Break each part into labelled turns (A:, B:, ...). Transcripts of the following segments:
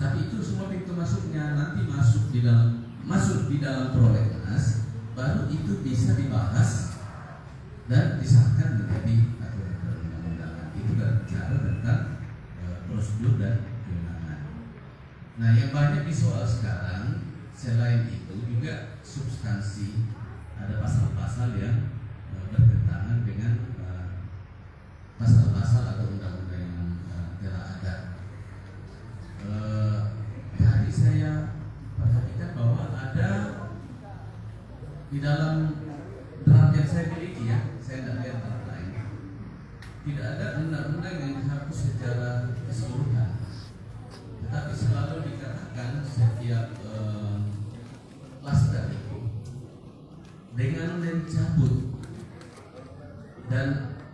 A: Tapi itu semua pintu masuknya nanti masuk di dalam prolegnas, baru itu bisa dibahas dan disahkan menjadi aturan perundang-undangan. Itu berbicara tentang prosedur dan kewenangan. Nah, yang banyak di soal sekarang selain itu juga substansi, ada pasal-pasal yang bertentangan dengan pasal-pasal atau undang-undang yang telah ada. Tadi saya perhatikan bahwa ada di dalam draft yang saya miliki, ya, saya tidak lihat draft lain, tidak ada undang-undang yang dihapus secara keseluruhan, tetapi selalu dikatakan setiap klaster itu dengan mencabut dan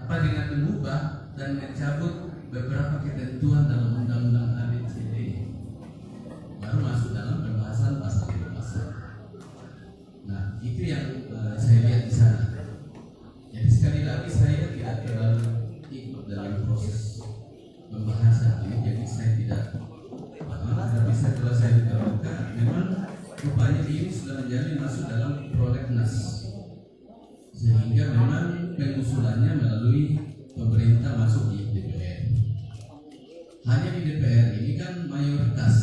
A: dengan mengubah dan mencabut beberapa ketentuan dalam undang-undang ABCD baru masuk dalam pembahasan pasal demi pasal. Nah, itu yang saya lihat di sana. Jadi sekali lagi saya tidak terlalu ikut dalam proses pembahasan ini, jadi saya tidak paham. Tapi setelah saya terbuka, memang rupanya ini sudah menjadi masuk dalam prolegnas, sehingga memang pengusulannya melalui pemerintah masuk di DPR. Hanya di DPR ini kan mayoritas.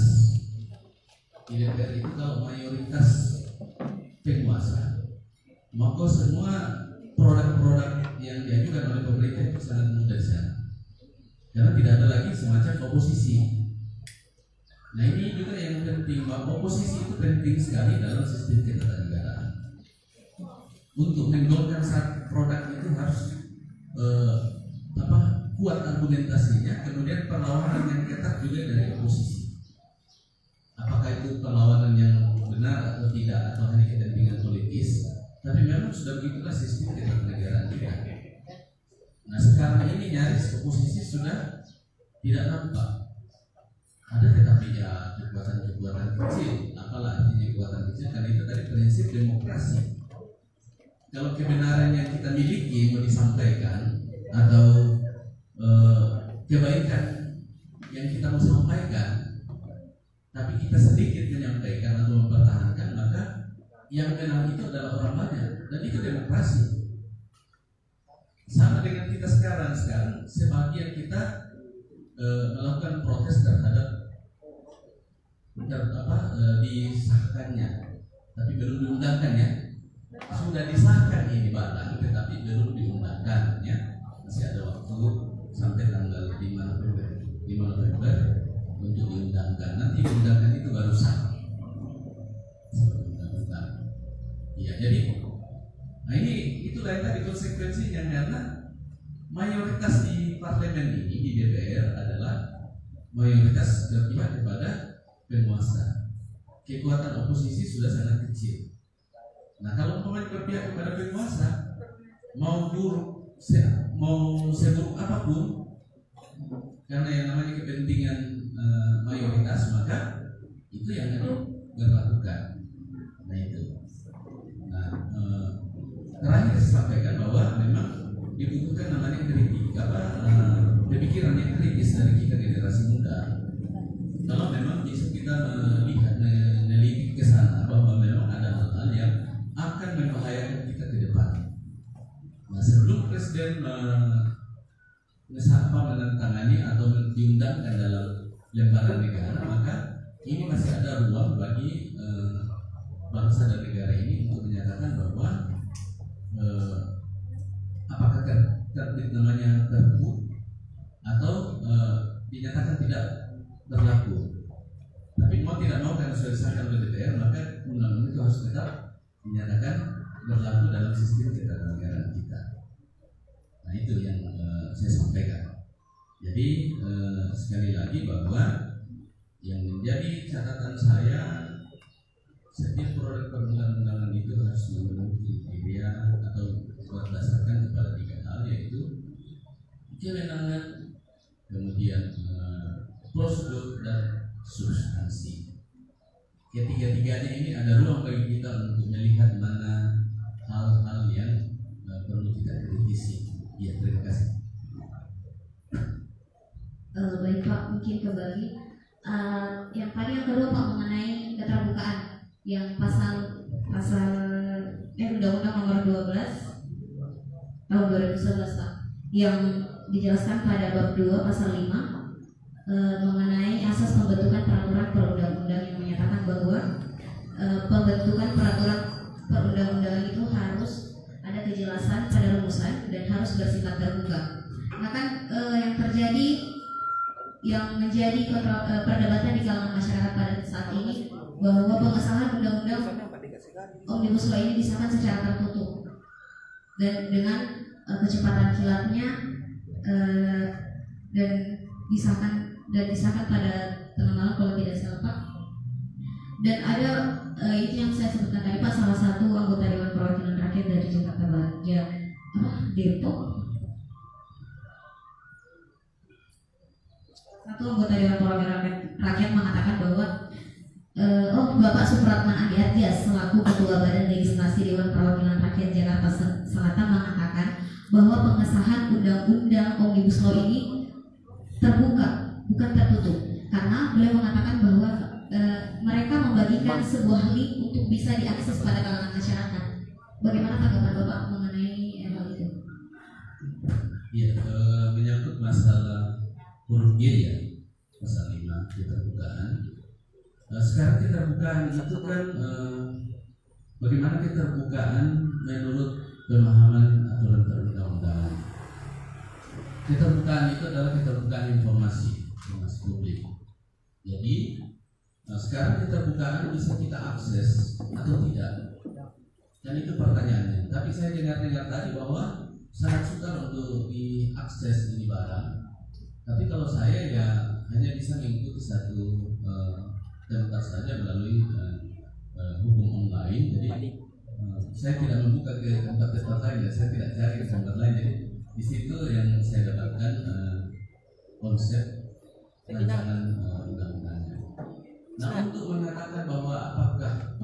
A: Di DPR itu kalau mayoritas penguasa, maka semua produk-produk yang diajukan oleh pemerintah itu sangat mudah di sana, karena tidak ada lagi semacam oposisi. Nah, ini juga yang penting, bahwa oposisi itu penting sekali dalam sistem ketatanegaraan. Untuk menggolkan satu produk itu harus kuat argumentasinya, kemudian perlawanan yang ketat juga dari oposisi. Apakah itu perlawanan yang benar atau tidak, atau hanya kepentingan politis, tapi memang sudah begitulah sistem ketatanegaraan kita. Nah, sekarang ini nyaris oposisi sudah tidak nampak. Ada tetapi ya kekuatan-kekuatan kecil. Apalah artinya kekuatan kecil? Karena itu dari prinsip demokrasi. Kalau kebenaran yang kita miliki mau disampaikan, atau kebaikan yang kita mau sampaikan, tapi kita sedikit menyampaikan atau mempertahankan, maka yang menang itu adalah orang banyak, dan itu demokrasi. Sama dengan kita sekarang sebagian kita melakukan protes terhadap disahkannya, tapi belum diundangkannya. Sudah disahkan ini barang, tetapi belum diundangkannya. Masih ada waktu sampai tanggal 5 November untuk diundangkan. Nanti diundangkan itu baru sah. Ya, jadi nah ini itulah yang tadi konsekuensinya, karena mayoritas di parlemen ini, di DPR, adalah mayoritas berpihak kepada penguasa. Kekuatan oposisi sudah sangat kecil. Nah, kalau pemerintah berpihak kepada penguasa, mau seburuk apapun, karena yang namanya kepentingan mayoritas, maka itu yang dilakukan. Nah, itu. Nah, terakhir saya sampaikan bahwa memang dibutuhkan namanya kritik, pemikiran yang kritis dari kita generasi muda. Kalau memang bisa kita melihat, meneliti ke sana, bahwa memang ada hal-hal yang akan membahayakan kita ke depan. Nah, sebelum Presiden menandatangani atau diundangkan dalam lembaran negara, maka ini masih ada ruang bagi bangsa dan negara ini untuk menyatakan bahwa apakah terbit namanya tertutup atau dinyatakan tidak berlaku. Tapi mau tidak mau, karena sudah disahkan oleh DPR, maka undang-undang itu harus tetap dinyatakan berlaku dalam sistem ketatanegaraan kita. Nah, itu yang saya sampaikan. Jadi sekali lagi bahwa yang menjadi catatan saya, setiap produk perundang-undangan itu harus memenuhi kriteria atau berdasarkan kepada 3 hal, yaitu kewenangan, kemudian prosedur, dan substansi. Ketiga-tiganya ini ada ruang bagi kita untuk melihat mana hal-hal yang perlu kita kritisi. Ya, terima kasih.
B: Baik Pak, mungkin kembali Yang tadi yang kedua Pak mengenai keterbukaan yang pasal Undang-Undang Nomor 12 tahun 2011 Pak, yang dijelaskan pada bab 2 pasal 5 mengenai asas pembentukan peraturan perundang-undang yang menyatakan bahwa pembentukan peraturan perundang-undangan itu harus ada kejelasan pada rumusan dan harus bersifat terbuka. Nah kan yang terjadi yang menjadi perdebatan di kalangan masyarakat pada saat ini bahwa pengesahan undang-undang Omnibus Law ini disahkan secara tertutup dan dengan kecepatan kilatnya dan disahkan pada tengah malam kalau tidak salah Pak. Dan ada itu yang saya sebutkan tadi Pak, salah satu anggota Dewan Perwakilan Rakyat dari Jakarta Barat, Depok. Satu anggota Dewan Perwakilan Rakyat mengatakan bahwa Bapak Supratman Andi Ardias selaku Ketua Badan Legislasi Dewan Perwakilan Rakyat Jakarta Selatan mengatakan bahwa pengesahan Undang-Undang Omnibus Law ini terbuka, bukan tertutup, karena beliau mengatakan bahwa mereka membagikan sebuah link untuk bisa diakses pada kalangan masyarakat. Bagaimana tanggapan Bapak mengenai hal itu?
A: Iya, menyangkut masalah huruf G ya, pasal 5 keterbukaan. Sekarang keterbukaan itu kan bagaimana keterbukaan menurut pemahaman aturan perundang-undangan. Keterbukaan itu adalah keterbukaan informasi publik. Jadi sekarang keterbukaan bisa kita akses atau tidak, dan itu pertanyaannya. Tapi saya dengar tadi bahwa sangat sukar untuk diakses ini barang. Tapi kalau saya ya hanya bisa mengikuti satu tempat saja melalui hukum online. Jadi saya tidak membuka ke tempat-tempat lain, ya. Saya tidak cari ke tempat lain. Jadi di situ yang saya dapatkan konsep rancangan undang-undangnya. Nah, untuk mengatakan bahwa apakah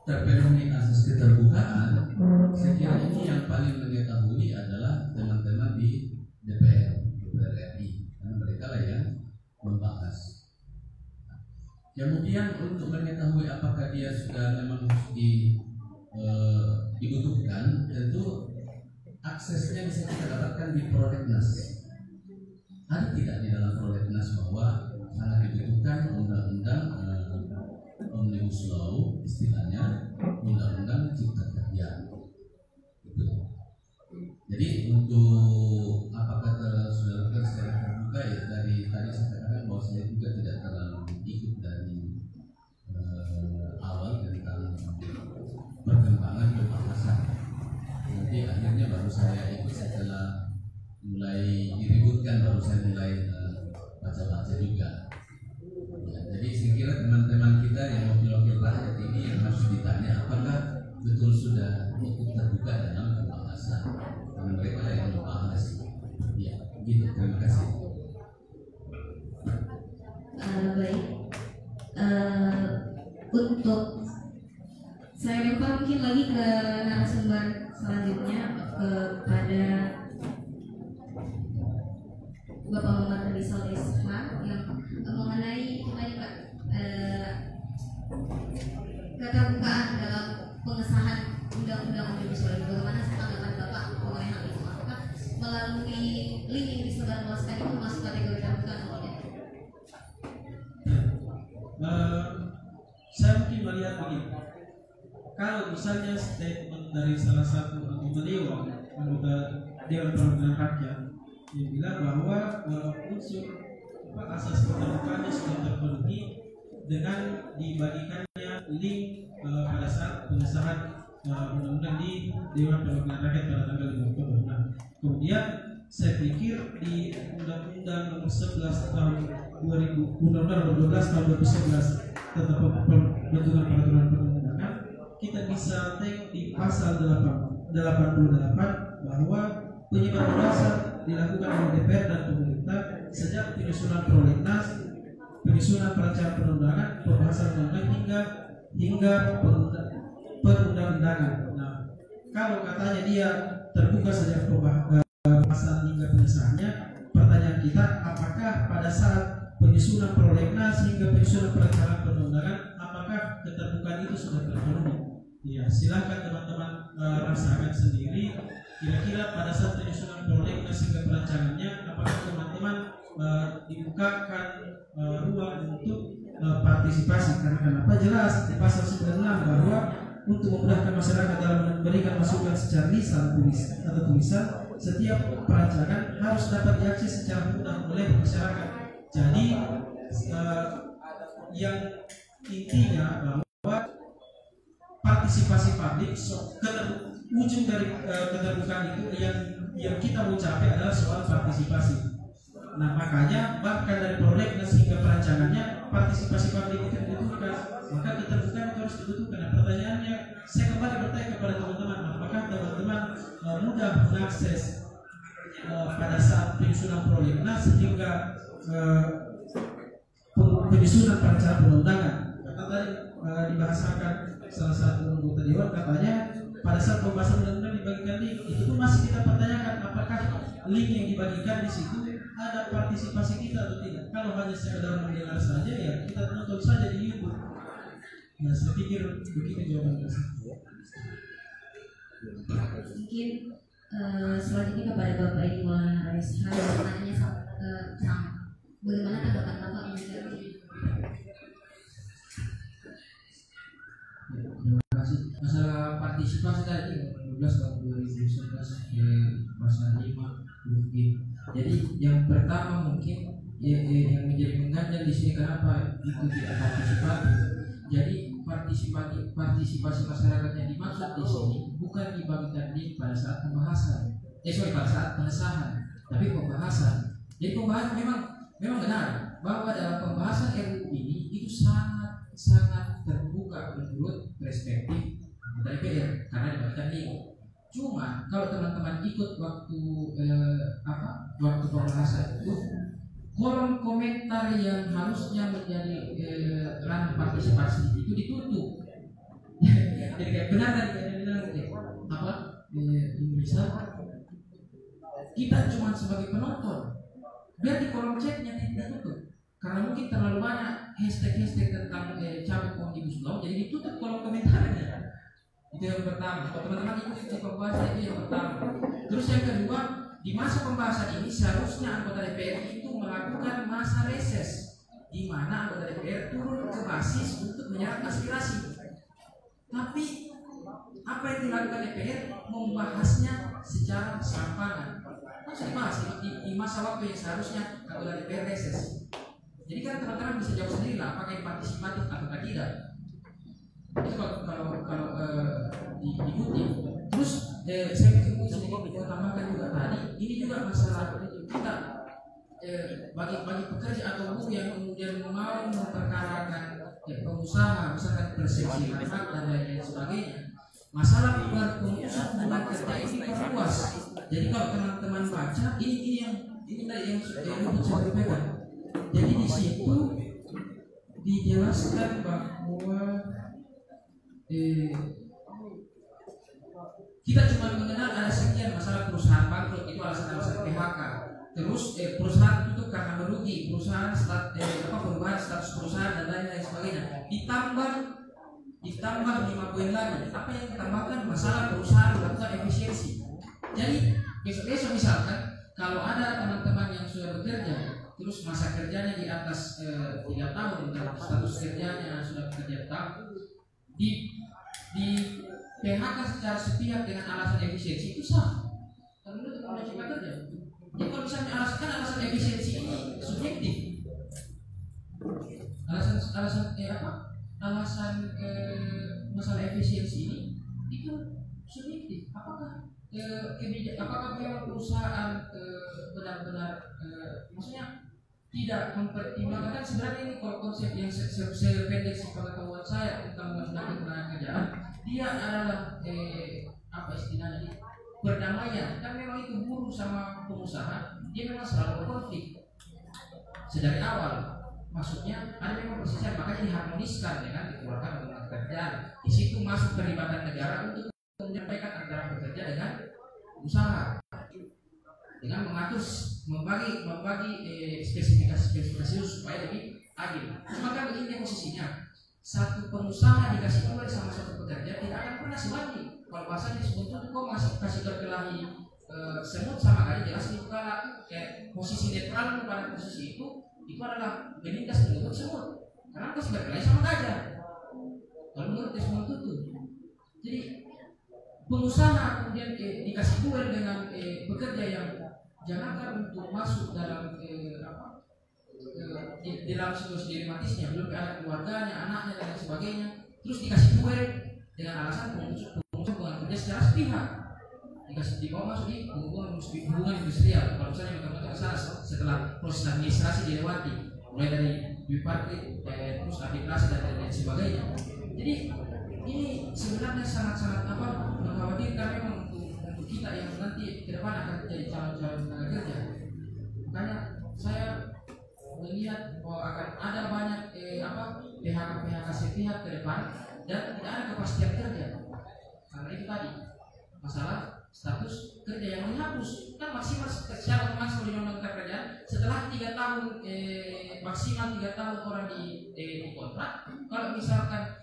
A: terpenuhi asas keterbukaan, saya kira ini yang paling mengetahui adalah teman-teman di DPR RI, karena mereka lah yang membahas. Kemudian untuk mengetahui apakah dia sudah memang harus dibutuhkan, tentu aksesnya bisa kita dapatkan di Prolegnas. Ada tidak di dalam Prolegnas bahwa sangat dibutuhkan undang-undang Omnibus Law, istilahnya undang-undang cipta kerja. Gitu. Jadi untuk apakah sudah secara terbuka ya, dari tadi saya katakan bahwa saya juga tidak terlalu ikut dari awal tentang perkembangan pembahasan. Nanti akhirnya baru saya ikut setelah mulai diributkan, baru saya mulai baca-baca juga. Ya, jadi saya kira teman-teman kita yang wakil-wakil rakyat ini yang harus ditanya apakah betul sudah ikut terbuka dalam pembahasan, karena mereka yang membahas. Ya, gitu. Terima kasih.
B: Baik. Untuk saya lempar mungkin lagi ke narasumber selanjutnya, kepada Bapak Muhammad Rizal Ishak yang mengenai tadi Pak, keterbukaan dalam pengesahan undang-undang Omnibus Law. Bagaimana tanggapan Bapak mengenai hal itu? Apakah melalui link yang disebarluaskan itu masuk kategori terbuka atau tidak?
C: Saya mungkin melihat begini. Kalau misalnya statement dari salah satu anggota Dewan Perwakilan Rakyat yang bilang bahwa unsur asas keterbukaannya sudah terpenuhi dengan dibagikannya link pada saat pengesahan undang-undang di Dewan Perwakilan Rakyat pada tanggal 5 Oktober. Nah, kemudian saya pikir di Undang-Undang Nomor 11 tahun 2000, Undang-Undang Nomor 12 tahun 2011 tentang pembentukan peraturan perundang-undangan, kita bisa tengok di pasal 88 bahwa penyebaran dasar dilakukan oleh DPR dan pemerintah sejak penyusunan prolegnas, penyusunan perancangan perundangan, pembahasan undang-undang hingga perundang-undangan. Nah, kalau katanya dia terbuka sejak pembahasan hingga pengesahannya, pertanyaan kita apakah pada saat penyusunan prolegnas hingga penyusunan perencanaan perundangan, apakah keterbukaan itu sudah terpenuhi? Ya, silakan teman-teman rasakan sendiri. Kira-kira pada saat penyusunan prolegnas hingga perancangannya, apakah teman-teman dibukakan ruang untuk partisipasi? Karena kenapa? Jelas di pasal 96 bahwa untuk memudahkan masyarakat dalam memberikan masukan secara lisan atau tulisan, setiap perancangan harus dapat diakses secara mudah oleh masyarakat. Jadi yang intinya bahwa partisipasi publik, ujung dari keterbukaan itu yang kita mau capai adalah soal partisipasi. Nah, makanya bahkan dari prolegnas hingga perancangannya partisipasi publik itu dibutuhkan. Maka keterbukaan itu harus dibutuhkan. Nah, pertanyaannya, saya kembali bertanya kepada teman-teman, apakah teman-teman mudah mengakses pada saat penyusunan prolegnas hingga penyusunan perencanaan perundangan? Karena tadi dibahasakan salah satu anggota dewan, katanya pada saat pembahasan undang-undang dibagikan link, itu pun masih kita pertanyakan apakah link yang dibagikan di situ ada partisipasi kita atau tidak. Kalau hanya sekedar mendengar saja, ya kita nonton saja di YouTube. Nah, saya pikir begitu jawaban saya.
B: Mungkin selanjutnya kepada Bapak Edi Maulana RSH, pertanyaannya sama. Bagaimana tanggapan Bapak mengenai?
D: Terima kasih. Masalah partisipasi tadi 12 tahun 2011 pasal 5 huruf G. Jadi yang pertama mungkin yang menjadi mengganjal di sini kenapa itu tidak partisipatif. Jadi partisipasi masyarakat yang dimaksud di sini bukan dibagikan link pada saat pembahasan, pada saat pengesahan, tapi pembahasan. Jadi pembahasan memang benar bahwa dalam pembahasan RUU ini itu sangat terbuka menurut perspektif DPR karena dibagikan link. Cuma kalau teman-teman ikut waktu pembahasan itu, kolom komentar yang harusnya menjadi ranah partisipasi itu ditutup. Jadi kayak benar tadi bilang misal kita cuma sebagai penonton, biar di kolom chatnya ditutup. Karena mungkin terlalu banyak hashtag tentang cabut omnibus law, jadi ditutup kolom komentarnya. Itu yang pertama. Kalau teman-teman ikuti pembahasan itu yang pertama. Terus yang kedua, di masa pembahasan ini seharusnya anggota DPR itu melakukan masa reses, di mana anggota DPR turun ke basis untuk menyerap aspirasi. Tapi apa yang dilakukan DPR? Membahasnya secara serampangan. Harus dibahas di masa waktu yang seharusnya anggota DPR reses. Jadi kan teman-teman bisa jawab sendiri lah apakah yang partisipatif atau tidak. Itu kalau diikuti. Terus saya pikir sedikit tambahkan juga tadi, ini juga masalah kita bagi pekerja atau buruh yang kemudian mau memperkarakan pengusaha, misalkan persepsi hak dan lain sebagainya. Masalah pemutusan hubungan kerja ini diperluas. Jadi kalau teman-teman baca, ini yang saya sampaikan. Jadi di situ dijelaskan bahwa kita cuma mengenal ada sekian masalah perusahaan bangkrut, itu alasan-alasan PHK. Terus perusahaan tutup karena merugi, perusahaan perubahan status perusahaan dan lain-lain sebagainya. Ditambah 5 poin lagi. Apa yang ditambahkan? Masalah perusahaan melakukan efisiensi. Jadi besok-besok misalkan kalau ada teman-teman yang sudah bekerja, terus masa kerjanya di atas 3 tahun, status kerjanya sudah bekerja tahun, di PHK secara sepihak dengan alasan efisiensi itu sah. Menurut Undang-Undang Cipta Kerja. Jadi kalau misalnya alasan efisiensi ini subjektif, alasan masalah efisiensi ini itu subjektif. Apakah memang perusahaan benar-benar maksudnya tidak mempertimbangkan? Sebenarnya ini kalau konsep yang sependek sepengetahuan saya tentang undang-undang ketenagakerjaan, dia adalah apa istilahnya, perdamaian. Kan memang itu buruh sama pengusaha, dia memang selalu konflik sedari awal. Maksudnya ada memang persisian, makanya diharmoniskan dengan dikeluarkan undang-undang ketenagakerjaan. Di situ masuk terlibatan negara untuk menyampaikan antara bekerja dengan usaha. dengan mengatur membagi spesifikasi supaya lebih adil. Cuma kan begini posisinya, satu pengusaha dikasih duit sama satu pekerja tidak akan pernah sebanding. Kalau bahasanya sebetulnya kok masih kasih berkelahi semut sama kali jelas itu kalau posisi netral pada posisi itu adalah melintas menurut semut karena kasih berkelahi sama gajah. Kalau menurut semut itu, jadi pengusaha kemudian dikasih duel dengan pekerja yang jangankan untuk masuk dalam di dalam situasi dilematisnya, belum ada keluarganya, anaknya dan lain sebagainya, terus dikasih duel dengan alasan hubungan kerja secara sepihak, dikasih dibawa masuk di hubungan industrial. Kalau misalnya mereka ke sana setelah proses administrasi dilewati, mulai dari bipartit, terus arbitrase dan lain sebagainya. Jadi ini sebenarnya sangat-sangat mengkhawatirkan memang untuk kita yang nanti ke depan akan jadi calon-calon tenaga kerja. Makanya saya melihat bahwa akan ada banyak PHK sepihak ke depan dan tidak ada kepastian kerja. Karena itu tadi masalah status kerja yang menghapus kan maksimal secara otomatis di undang-undang kerjaan setelah 3 tahun maksimal 3 tahun orang di kontrak. Kalau misalkan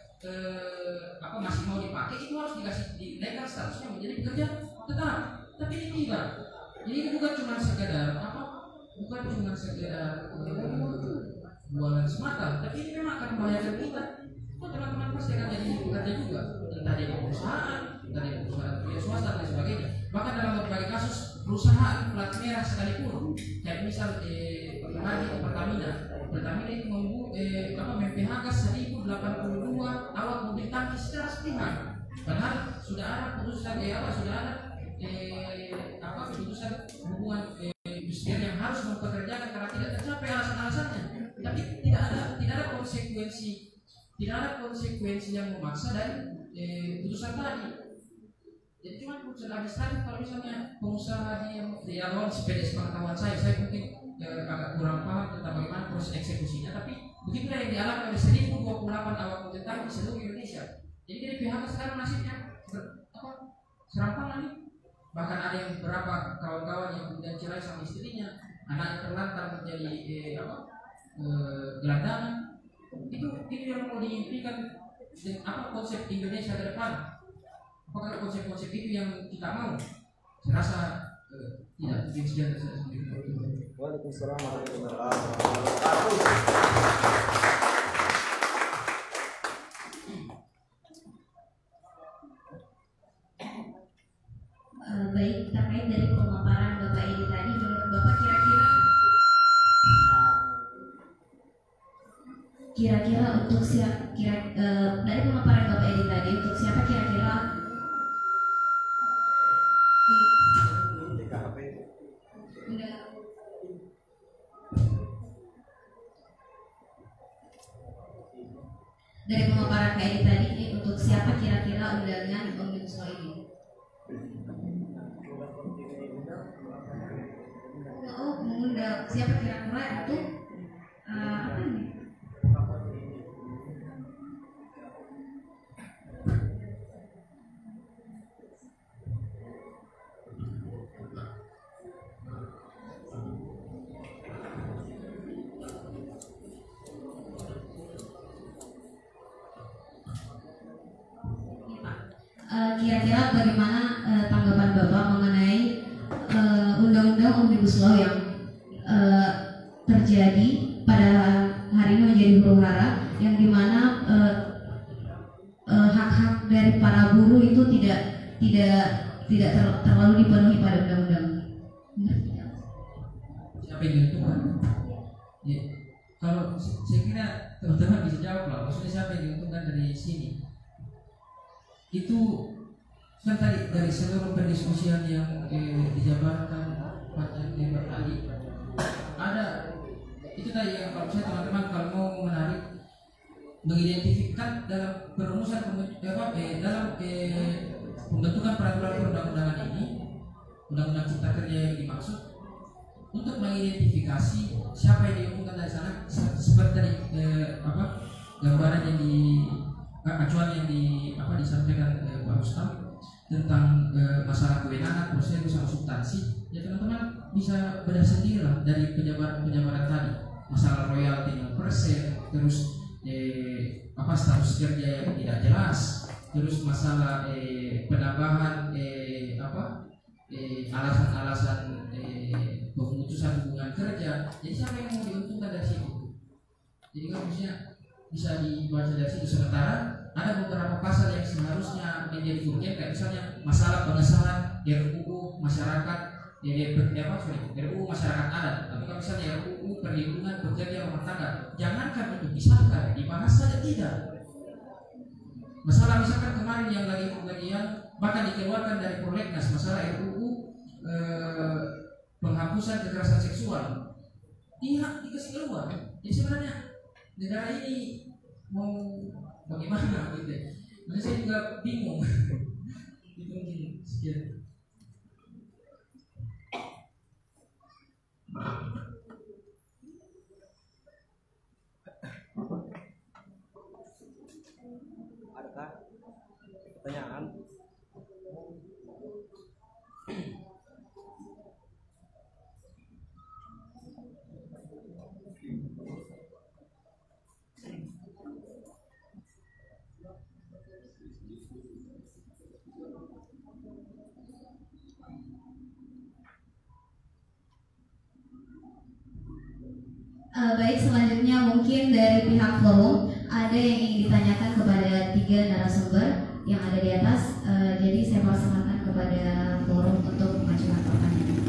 D: masih mau dipakai itu harus dinaikkan statusnya menjadi pekerja tetap. Tapi ini tidak. Jadi ini bukan cuma sekedar bualan semata, tapi ini memang akan membahayakan kita. Teman-teman pasti akan jadi pekerja juga, entah di perusahaan, swasta dan sebagainya. Bahkan dalam berbagai kasus perusahaan plat merah sekalipun, kayak misal Pertamina itu memphk 1082 awak mobil tangki secara sepihak. Padahal sudah ada keputusan keputusan hubungan industrial yang harus mempekerjakan karena tidak tercapai alasan-alasannya. Tapi tidak ada konsekuensi yang memaksa dari putusan tadi. Jadi cuma putusan administratif. Kalau misalnya pengusaha di awal sepeda pengetahuan saya mungkin agak kurang paham tentang bagaimana proses eksekusinya. Tapi begitulah yang dialami oleh 1028 awak mobil tangki di seluruh Indonesia. Jadi dari pihak sekarang nasibnya serampangan nih. Bahkan ada yang beberapa kawan-kawan yang kemudian cerai sama istrinya, anaknya terlantar menjadi gelandangan. Itu yang mau diimpikan konsep Indonesia ke depan. Apakah konsep-konsep itu yang kita mau? Saya rasa tidak. Sekian dari saya sendiri.
E: Waalaikumsalam warahmatullahi wabarakatuh.
B: Baik, terkait dari pemaparan Bapak Edi tadi, menurut Bapak kira-kira untuk dari pemaparan Bapak Edi tadi untuk siapa kira-kira dari pemaparan Pak Edi tadi untuk siapa kira-kira undangan Omnibus Law ini? Mengundang siapa kira-kira untuk apa ini? Kira-kira bagaimana tanggapan Bapak mengenai undang-undang Omnibus Law yang terjadi pada hari ini menjadi huru-hara, yang dimana hak-hak dari para buruh itu tidak terlalu dipenuhi pada undang-undang.
D: Siapa yang diuntungkan? Ya, kalau saya kira teman-teman bisa jawab lah. Maksudnya siapa yang diuntungkan dari sini? Itu kan tadi dari seluruh pendiskusian yang dijabarkan pada debat tadi ada itu tadi yang kalau saya teman-teman kalau mau menarik mengidentifikkan dalam perumusan dalam pembentukan peraturan perundang-undangan ini, undang-undang cipta kerja yang dimaksud, untuk mengidentifikasi siapa yang diuntungkan dari sana seperti tadi gambaran yang acuan yang disampaikan Pak Rustam tentang masalah kewenangan, prosedur sama substansi. Ya teman-teman bisa beda sendiri lah dari penjabaran tadi. Masalah royalti 0%, terus status kerja yang tidak jelas, terus masalah penambahan alasan-alasan pemutusan hubungan kerja. Jadi siapa yang mau diuntungkan dari situ? Jadi kan bisa dibaca dari situ. Sementara ada beberapa pasal yang seharusnya menjadi urgen, kayak misalnya masalah pengesahan RUU masyarakat RUU masyarakat adat, atau kalau misalnya RUU perlindungan pekerja rumah tangga, jangankan itu disahkan, dibahas saja tidak. Masalah misalkan kemarin yang lagi bahkan dikeluarkan dari prolegnas, masalah RUU penghapusan kekerasan seksual, dikasih keluar. Jadi sebenarnya negara ini mau bagaimana gitu? Nah, saya juga bingung. Itu mungkin sekian.
E: Adakah pertanyaan?
B: Baik, selanjutnya mungkin dari pihak forum ada yang ingin ditanyakan kepada 3 narasumber yang ada di atas. Jadi saya persilakan kepada forum untuk mengajukan pertanyaan.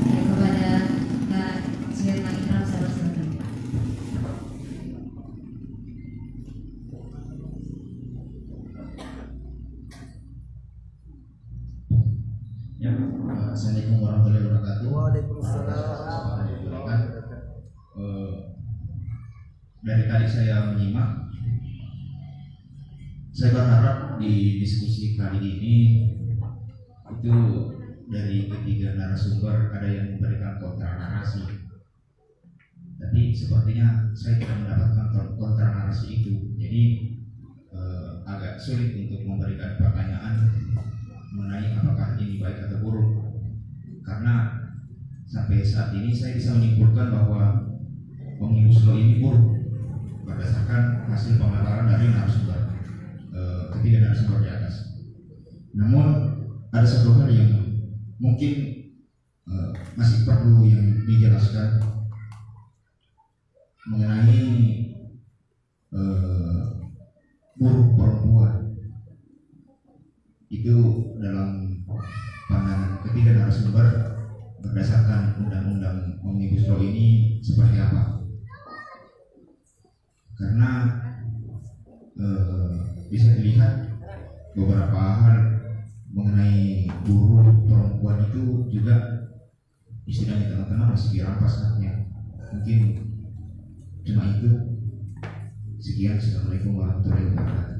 B: Kepada Kak Suirman Ikram, saya persilakan.
F: Ya, Assalamualaikum warahmatullahi wabarakatuh.
E: Waalaikumsalam.
F: Dari tadi saya menyimak, saya berharap di diskusi kali ini itu dari ketiga narasumber ada yang memberikan kontra narasi, tapi sepertinya saya tidak mendapatkan kontra narasi itu. Jadi agak sulit untuk memberikan pertanyaan mengenai apakah ini baik atau buruk, karena sampai saat ini saya bisa menyimpulkan bahwa Omnibus Law ini buruk berdasarkan hasil pemaparan dari narasumber ketiga narasumber di atas. Namun ada satu hal yang mungkin masih perlu yang dijelaskan mengenai buruh perempuan. Itu dalam pandangan ketiga narasumber berdasarkan undang-undang Omnibus Law ini seperti apa? Karena bisa dilihat beberapa hal mengenai buruh perempuan itu juga istilahnya tengah-tengah masih dirampas haknya. Mungkin cuma itu. Sekian. Assalamualaikum warahmatullahi wabarakatuh.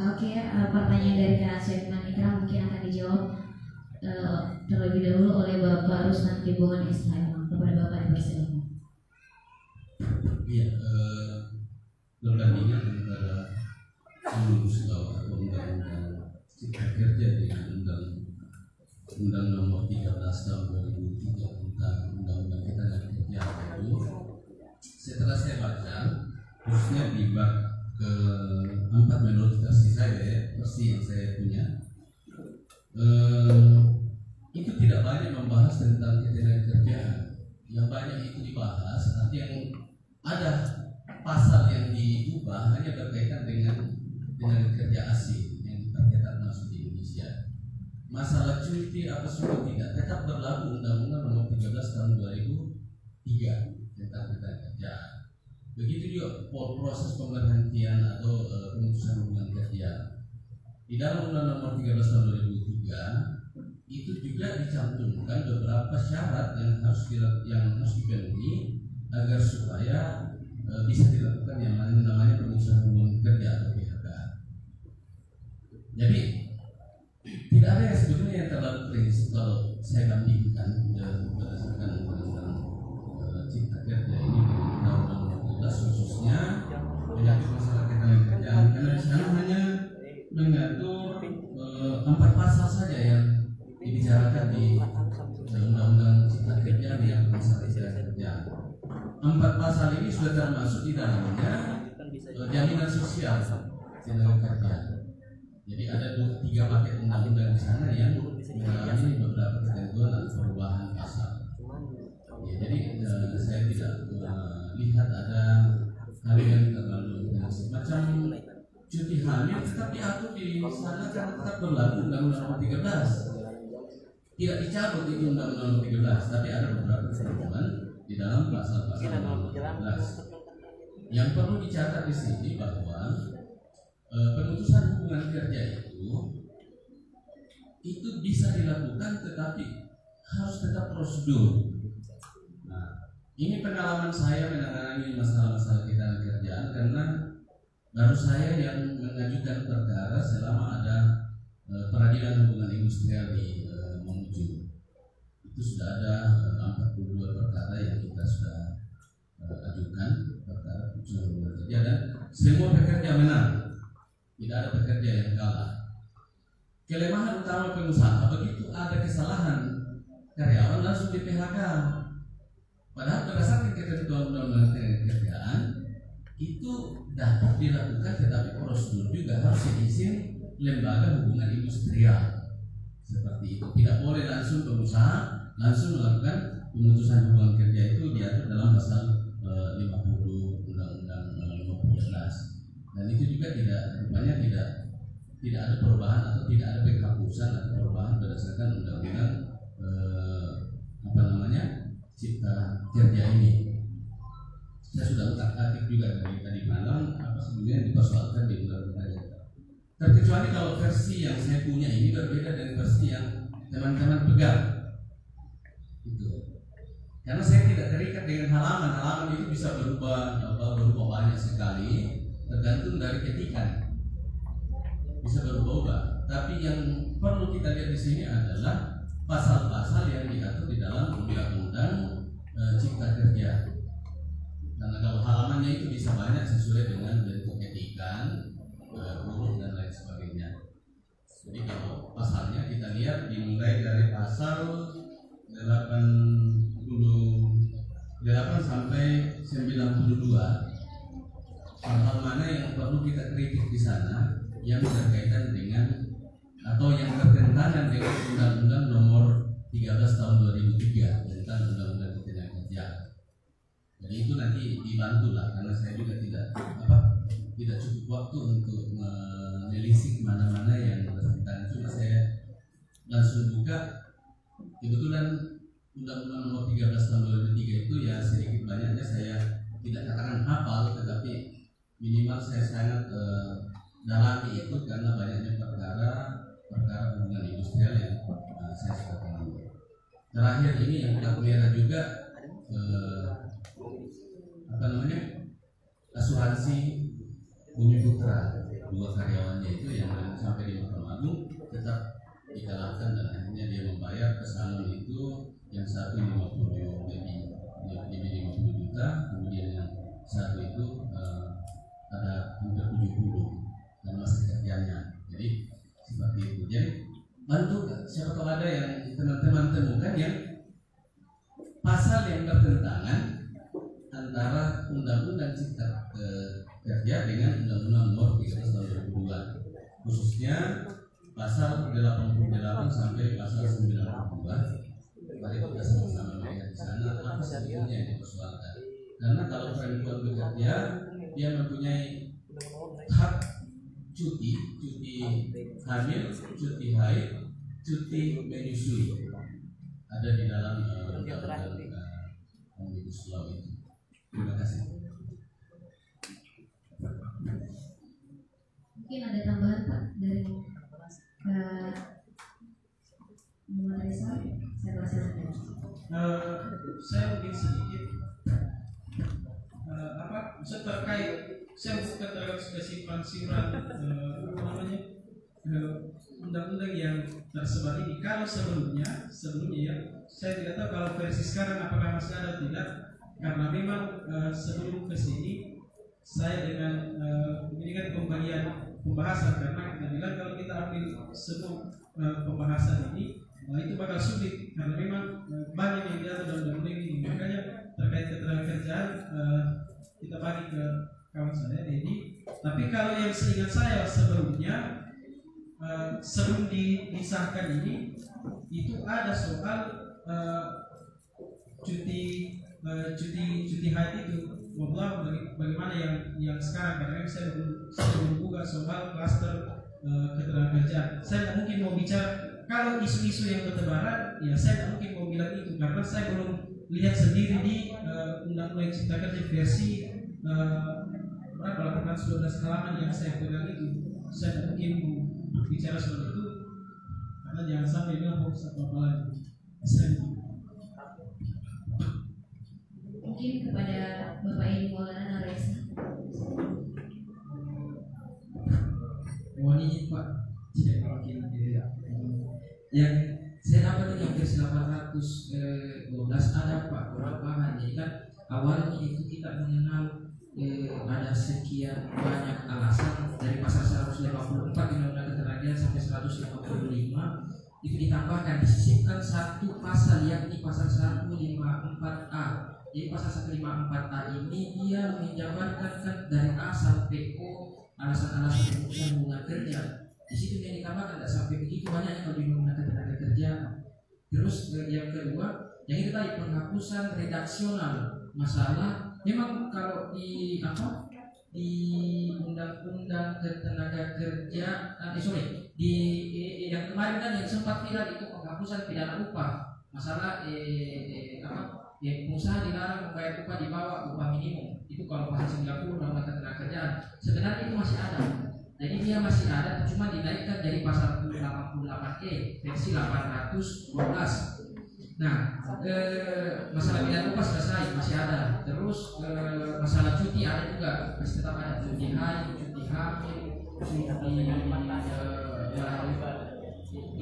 B: Oke, pertanyaan dari Kak Suirman Ikram mungkin akan dijawab terlebih dahulu oleh Bapak Rusman Tribungan Islam. Kepada Bapak dipersilakan.
A: Iya, berbandingan antara Omnibus Law atau Undang-Undang Cipta Kerja dengan Undang Nomor 13 Tahun 2003 tentang Undang-Undang Ketenagakerjaan itu, setelah saya baca, khususnya di bab ke-4 menurut versi saya, versi yang saya punya, itu tidak banyak membahas tentang ketenagakerjaan. Yang banyak itu dibahas, arti yang ada pasal yang diubah hanya berkaitan dengan kerja asing yang kita masuk di Indonesia. Masalah cuti apa semua tidak tetap berlaku Undang-Undang Nomor 13 Tahun 2003 tentang ketenagakerjaan. Begitu juga proses pemberhentian atau pemutusan hubungan kerja. Di dalam Undang Nomor 13 Tahun 2003 itu juga dicantumkan beberapa syarat yang harus dipenuhi agar supaya bisa dilakukan yang namanya pemutusan hubungan kerja atau PHK. Jadi kalau saya bandingkan berdasarkan undang-undang cipta kerja ini dengan undang-undang 12 khususnya menyangkut masalah ketenagakerjaan, karena di sana hanya mengatur 4 pasal saja yang dibicarakan di undang-undang cipta kerja yang masalah ketenagakerjaan. 4 pasal ini sudah termasuk di dalamnya jaminan sosial tenaga kerja. Jadi ada 3 paket undang-undang di sana yang mengalami beberapa ketentuan dan perubahan pasal. Ya, jadi saya tidak lihat ada hal yang terlalu semacam cuti hamil tetap diatur di sana karena tetap berlaku undang-undang nomor 13. Tidak dicabut itu undang-undang nomor 13, tapi ada beberapa ketentuan di dalam pasal-pasal nomor 13. Yang perlu dicatat di sini bahwa pemutusan hubungan kerja itu bisa dilakukan tetapi harus tetap prosedur. Nah, ini pengalaman saya menangani masalah-masalah ketenagakerjaan karena baru saya yang mengajukan perkara selama ada peradilan hubungan industrial di Mamuju. Itu sudah ada 42 perkara yang kita sudah ajukan, perkara pemutusan hubungan kerja, dan semua pekerja menang. Tidak ada pekerja yang kalah. Kelemahan utama pengusaha, begitu ada kesalahan karyawan langsung di PHK. Padahal berdasarkan ketentuan undang-undang ketenagakerjaan itu dapat dilakukan, tetapi prosedur juga harus diizin lembaga hubungan industrial. Seperti itu, tidak boleh langsung pengusaha langsung melakukan pemutusan hubungan kerja. Itu diatur dalam pasal 50 Undang-Undang Nomor 13. Dan itu juga rupanya tidak ada perubahan atau tidak ada penghapusan atau perubahan berdasarkan undang-undang cipta kerja ini. Saya sudah utak-atik juga dari tadi malam apa sebenarnya yang dipersoalkan di undang-undang kerja. Terkecuali kalau versi yang saya punya ini berbeda dari versi yang teman-teman pegang. Itu. Karena saya tidak terikat dengan halaman itu bisa berubah banyak sekali. Tergantung dari ketikan, bisa berubah-ubah. Tapi yang perlu kita lihat di sini adalah pasal-pasal yang diatur di dalam undang-undang cipta kerja. Karena kalau halamannya itu bisa banyak sesuai dengan bentuk ketikan, huruf dan lain sebagainya. Jadi kalau pasalnya kita lihat dimulai dari pasal 88 sampai 92. Hal-hal mana yang perlu kita kritik di sana yang berkaitan dengan atau yang bertentangan dengan Undang-Undang Nomor 13 Tahun 2003 tentang Undang-Undang Ketenagakerjaan. Jadi itu nanti dibantulah karena saya juga tidak cukup waktu untuk menelisik mana-mana yang bertentangan. Cuma saya langsung buka. Kebetulan Undang-Undang Nomor 13 Tahun 2003 itu ya sedikit banyaknya saya tidak katakan hafal, tetapi minimal saya sangat dalami itu karena banyaknya perkara hubungan industrial yang saya sudah kenal. Terakhir ini yang plat merah juga asuransi Bumi Putra, 2 karyawannya itu yang sampai di Mahkamah Agung tetap dikalahkan dan akhirnya dia membayar pesangon itu yang satu 50 juta, kemudian yang satu itu ada hampir 70 dan masa kerjanya. Jadi seperti itu. Jadi bantu siapa tahu ada yang teman-teman temukan yang pasal yang bertentangan antara Undang-Undang Cipta Kerja dengan Undang-Undang Nomor 13 Tahun 2002, khususnya pasal 88 sampai pasal 92. Mari kita sama-sama melihat di sana apa sebetulnya yang dipersoalkan. Karena kalau perempuan bekerja, dia mempunyai hak cuti hamil, cuti haid, cuti menyusui. Ada di dalam undang-undang Omnibus Law itu. Terima kasih.
B: Mungkin ada tambahan Pak dari Muhammad Rizal. Saya persilakan.
C: Saya mungkin sedikit terkait saya bukan terhadap spesifikasiran undang-undang yang tersebar ini. Kalau sebelumnya ya, saya tidak tahu kalau versi sekarang apakah masih ada atau tidak. Karena memang sebelum ke sini saya dengan ini kan pembagian pembahasan, karena kita bilang kalau kita ambil semua pembahasan ini itu bakal sulit karena memang banyak yang diatur dalam undang-undang ini. Makanya terkait ketenaga kerjaan kita bagi ke kawan saya Dedi. Tapi kalau yang seingat saya sebelumnya sebelum disahkan ini itu ada soal cuti haid itu. Wallah bagaimana yang sekarang, karena saya belum buka soal klaster ketenaga kerjaan. Saya mungkin mau bicara kalau isu-isu yang bertebaran, ya saya mungkin mau bilang itu karena saya belum lihat sendiri di Undang-Undang Cipta Kerja versi berapa 12 halaman yang saya pegang itu. Saya mungkin mau bicara soal itu karena jangan sampai bilang hoax apa lagi.
B: Mungkin kepada Bapak Edi Maulana Naresa.
D: Mohon izin Pak, tidak mungkin yang saya dapat ini hampir 812 ada Pak perubahan. Jadi kan awalnya itu kita mengenal ada sekian banyak alasan dari pasal 154 Undang-Undang Ketenagakerjaan sampai 155 itu ditambahkan, disisipkan satu pasal yakni pasal 154A. Jadi pasal 154A ini dia menjabarkan kan dari A sampai O alasan-alasan pemutusan hubungan kerja. Di situ yang ditambahkan tidak sampai begitu banyak kalau di Undang-Undang Ketenagakerjaan. Terus yang kedua, yang itu tadi penghapusan redaksional masalah. Memang kalau di Undang-Undang Ketenagakerjaan, di yang kemarin kan yang sempat viral itu penghapusan pidana upah. Masalah pengusaha dilarang membayar upah di bawah upah minimum. Itu kalau pasal 90 Undang-Undang Ketenagakerjaan. Sebenarnya itu masih ada. Jadi dia masih ada, cuma dinaikkan dari pasal 88E versi 812. Nah, masalah pidana upah selesai, masih ada. Terus masalah cuti ada juga, masih tetap ada cuti haid, cuti hamil, cuti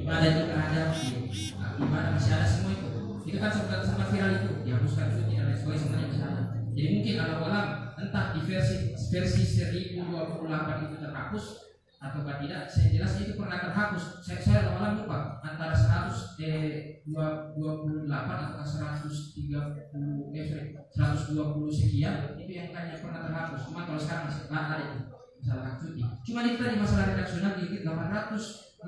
D: ibadah juga ada, ibadah masih ada semua itu. Itu kan sempat viral itu, dihapuskan cuti dan lain sebagainya, semuanya masih ada. Jadi mungkin alam entah di versi 1028 itu terhapus atau tidak, saya jelas itu pernah terhapus. Saya lama-lama lupa antara 128 atau 120 sekian itu yang kayaknya pernah terhapus. Cuma kalau sekarang masih ada itu masalah hak cuti. Cuma itu tadi masalah redaksional di 812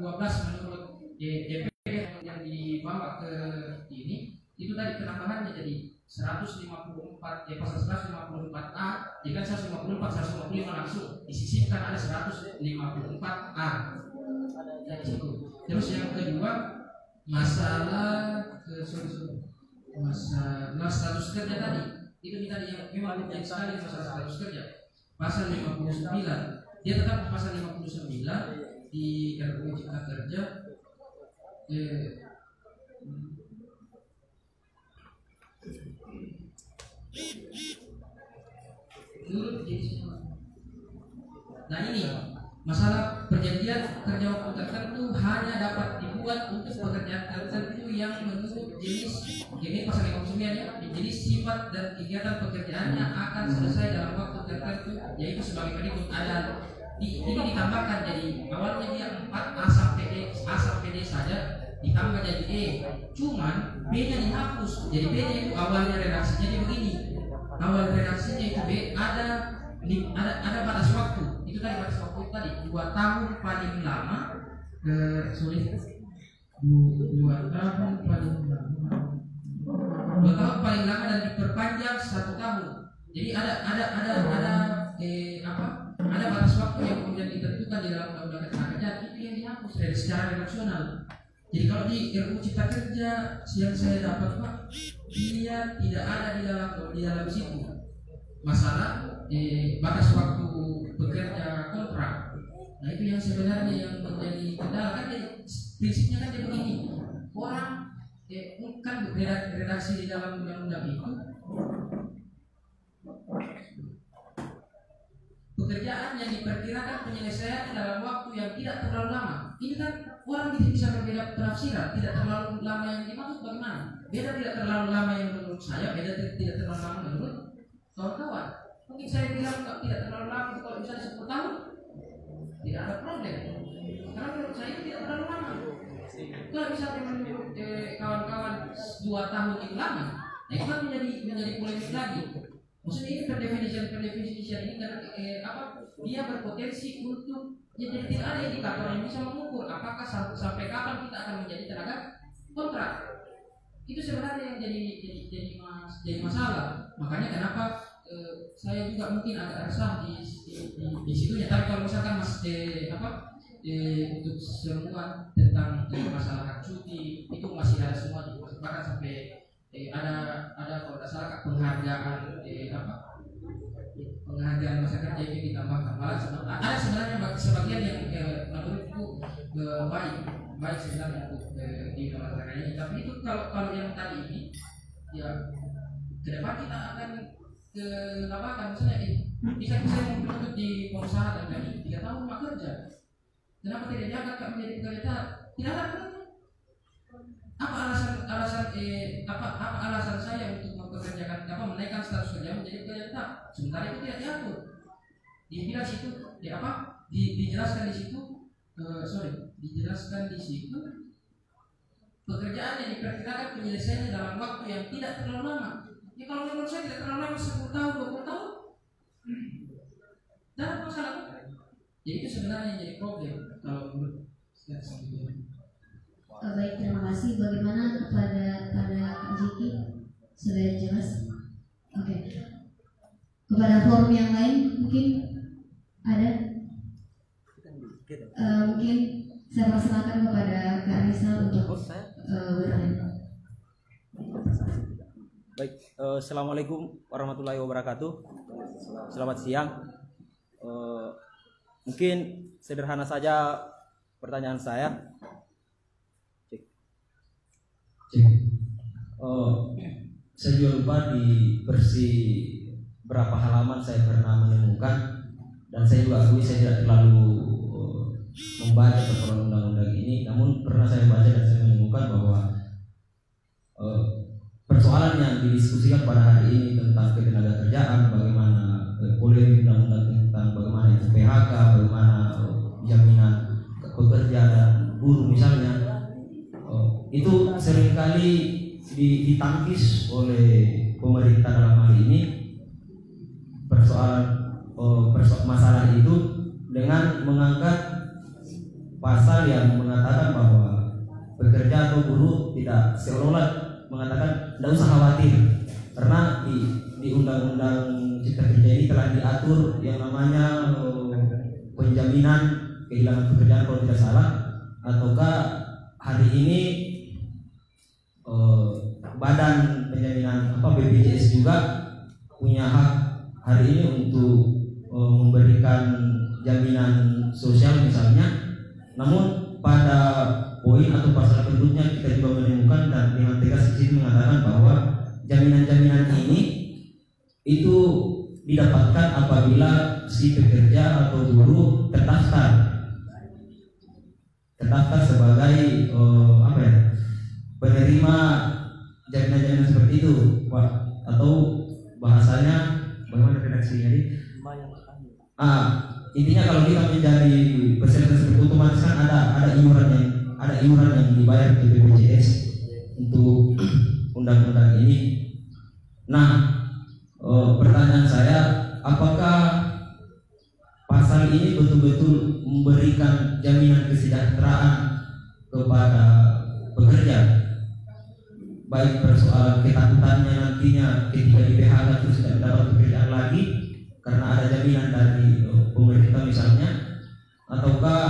D: menurut DPR yang dibawa ke ini itu tadi penambahannya jadi 154 pasal 154A. Jadi kan 154 155 langsung disisipkan ada 154A dari situ. Terus yang kedua masalah status kerja tadi itu tadi yang memang penting sekali masalah status kerja. Pasal 59 dia tetap pasal 59 di RUU Cipta Kerja nah ini masalah perjanjian kerja waktu tertentu hanya dapat dibuat untuk pekerjaan tertentu yang menurut jenis ini pasal 59 ya, jenis sifat dan kegiatan pekerjaannya akan selesai dalam waktu tertentu, yaitu sebagai berikut. Ada ini ditambahkan, jadi awalnya dia 4 A sampai D saja ditambah jadi E, cuman B nya dihapus. Jadi B nya itu awalnya redaksinya jadi begini, awal redaksinya itu B ada batas waktu. Itu tadi batas waktu itu tadi 2 tahun paling lama, 2 tahun paling lama dan diperpanjang 1 tahun. Jadi ada batas waktu yang kemudian ditentukan di dalam Undang-Undang Ketenagakerjaan, itu yang dihapus dari secara redaksional. Jadi kalau di RUU Cipta Kerja yang saya dapat Pak, dia tidak ada di dalam situ masalah batas waktu bekerja kontrak. Nah itu yang sebenarnya yang menjadi kendala kan. Prinsipnya kan dia begini, orang kan redaksi di dalam undang-undang itu pekerjaan yang diperkirakan penyelesaian dalam waktu yang tidak terlalu lama. Ini kan orang bisa berbeda penafsiran. Tidak terlalu lama yang dimaksud bagaimana? Beda tidak terlalu lama yang menurut saya, beda tidak terlalu lama menurut kawan-kawan. Mungkin saya bilang tidak terlalu lama itu kalau misalnya 10 tahun tidak ada problem. Karena menurut saya itu tidak terlalu lama. Kalau misalnya menurut kawan-kawan 2 tahun itu lama, nah itu kan menjadi polemik lagi. Maksudnya ini pendefinisian ini karena dia berpotensi untuk jadi tidak ada indikator yang bisa mengukur apakah sampai kapan kita akan menjadi tenaga kontrak. Itu sebenarnya yang jadi masalah. Makanya kenapa saya juga mungkin agak resah di situnya. Tapi kalau misalkan untuk semua tentang masalah hak cuti itu masih ada semua bahkan sampai ada kalau tidak salah penghargaan penghargaan masa kerja itu ditambahkan. Malah ada sebenarnya sebagian yang menurutku baik sebenarnya untuk di masyarakat ini. Tapi itu kalau yang tadi ini ya ke depan kita akan misalnya bisa saya menuntut di pengusaha dan tadi 3 tahun mak kerja. Kenapa tidak diangkat menjadi pekerja? Tidak ada pekerja. Apa alasan saya untuk mempekerjakan menaikkan status kerja menjadi pekerja tetap? Sementara itu tidak diatur. Dibilang situ dijelaskan di situ dijelaskan di situ pekerjaan yang diperkirakan penyelesaiannya dalam waktu yang tidak terlalu lama. Ya kalau menurut saya tidak terlalu lama 10 tahun 20 tahun. Dan masalah itu. Jadi itu sebenarnya jadi problem kalau menurut saya sendiri.
B: Baik, terima kasih. Bagaimana kepada Kak Jiki? Sudah jelas? Oke. Kepada forum yang lain mungkin ada? Mungkin saya persilakan kepada Kak Rizal untuk bertanya.
E: Baik, assalamualaikum warahmatullahi wabarakatuh. Selamat siang. Mungkin sederhana saja pertanyaan saya. Saya juga lupa di versi berapa halaman saya pernah menemukan, dan saya juga akui saya tidak terlalu membaca peraturan undang-undang ini. Namun pernah saya baca dan saya menemukan bahwa persoalan yang didiskusikan pada hari ini tentang ketenagakerjaan, bagaimana polemik undang-undang tentang bagaimana itu PHK, bagaimana jaminan pekerja dan buruh misalnya, itu seringkali ditangkis oleh pemerintah dalam hal ini persoalan masalah itu dengan mengangkat pasal yang mengatakan bahwa pekerja atau buruh tidak seolah-olah mengatakan tidak usah khawatir karena di undang-undang cipta kerja ini telah diatur yang namanya penjaminan kehilangan pekerjaan kalau tidak salah, ataukah hari ini badan penjaminan BPJS juga punya hak hari ini untuk memberikan jaminan sosial misalnya. Namun pada poin atau pasal berikutnya kita juga menemukan dan dengan tegas di sini mengatakan bahwa jaminan-jaminan ini itu didapatkan apabila si pekerja atau buruh terdaftar sebagai penerima jaminan-jaminan seperti itu, atau bahasanya bagaimana redaksinya ini? Intinya kalau kita menjadi peserta seperti otomatis kan ada iuran yang dibayar ke BPJS untuk undang-undang ini. Nah, pertanyaan saya, apakah pasal ini betul-betul memberikan jaminan kesejahteraan kepada pekerja? Baik persoalan ketakutannya nantinya ketika di PHK terus tidak dapat pekerjaan lagi karena ada jaminan dari pemerintah misalnya, ataukah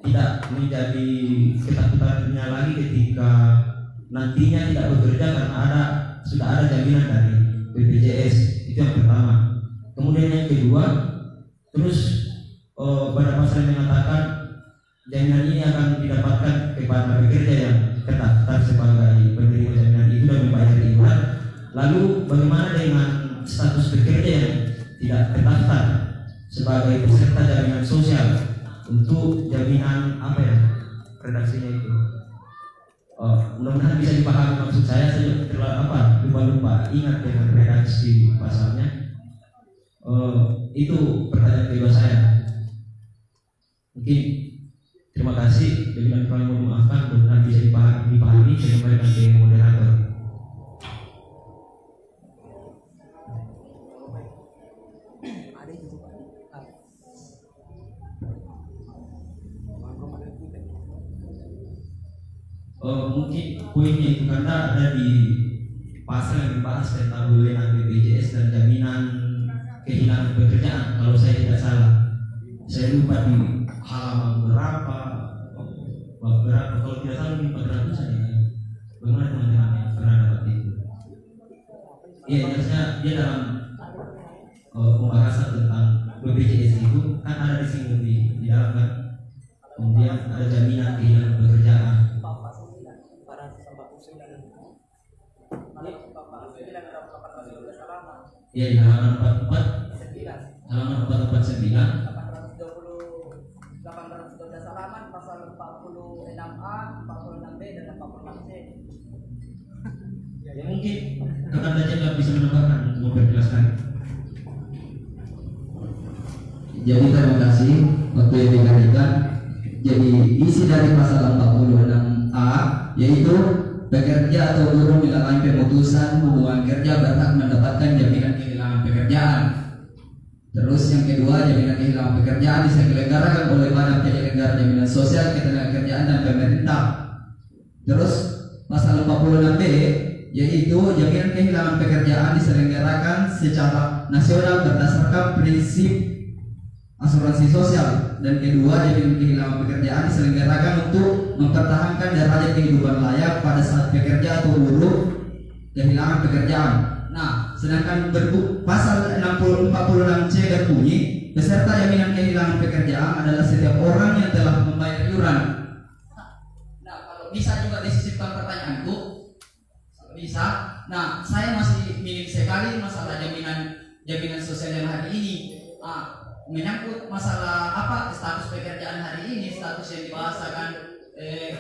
E: tidak menjadi ketakutannya lagi ketika nantinya tidak bekerja karena sudah ada jaminan dari BPJS. Itu yang pertama. Kemudian yang kedua, terus pada pasal yang mengatakan jaminan ini akan didapatkan kepada pekerja yang terdaftar sebagai penerima jaminan itu dan membayar iuran. Lalu bagaimana dengan status pekerja yang tidak terdaftar? sebagai peserta jaminan sosial untuk jaminan apa ya redaksinya itu. Mudah-mudahan bisa dipahami maksud saya lupa ingat dengan redaksi pasalnya. Itu pertanyaan kedua saya. Mungkin terima kasih. Dengan kami mohon maafkan, mudah-mudahan bisa dipahami. Saya kembalikan ke moderator. Mungkin poinnya itu karena ada di pasal yang dibahas tentang wewenang BPJS dan jaminan kehilangan pekerjaan kalau saya tidak salah. Saya lupa di halaman berapa kalau tidak salah di 400 saja. Bagaimana teman-teman yang pernah dapat itu? Iya, jelasnya dia dalam pembahasan tentang BPJS itu kan ada disinggung di dalam kan. Kemudian ada jaminan kehilangan pekerjaan. Ya di halaman 44 halaman 449
G: 812 halaman pasal 46A, 46B dan 46C.
E: Ya mungkin rekan saja nggak bisa menambahkan untuk memperjelaskan.
H: Jadi terima kasih waktu yang diberikan. Jadi isi dari pasal 46A yaitu pekerja atau buruh mengalami pemutusan hubungan kerja berhak mendapatkan jaminan kehilangan pekerjaan. Terus yang kedua, jaminan kehilangan pekerjaan diselenggarakan oleh badan penyelenggara jaminan sosial, ketenagakerjaan dan pemerintah. Terus pasal 46B yaitu jaminan kehilangan pekerjaan diselenggarakan secara nasional berdasarkan prinsip asuransi sosial. Dan kedua, jaminan kehilangan pekerjaan diselenggarakan untuk mempertahankan derajat kehidupan layak pada saat pekerja atau buruh kehilangan pekerjaan. Nah, sedangkan pasal 46C berbunyi peserta jaminan kehilangan pekerjaan adalah setiap orang yang telah membayar iuran.
G: Nah, kalau bisa juga disisipkan pertanyaanku, bisa. Nah, saya masih minim sekali masalah jaminan sosial yang hari ini. Menyangkut masalah status pekerjaan hari ini, status yang dibahasakan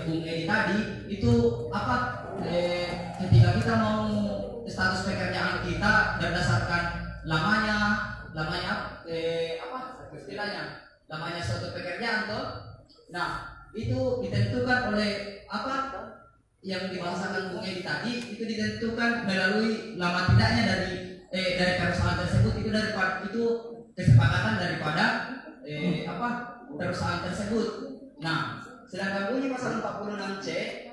G: Bung Edi tadi itu ketika kita mau status pekerjaan kita berdasarkan lamanya istilahnya suatu pekerjaan toh. Nah, itu ditentukan oleh yang dibahasakan Bung Edi tadi, itu ditentukan melalui lama tidaknya dari perusahaan tersebut, itu kesepakatan daripada perusahaan tersebut. Nah, sedangkan bunyi pasal 46C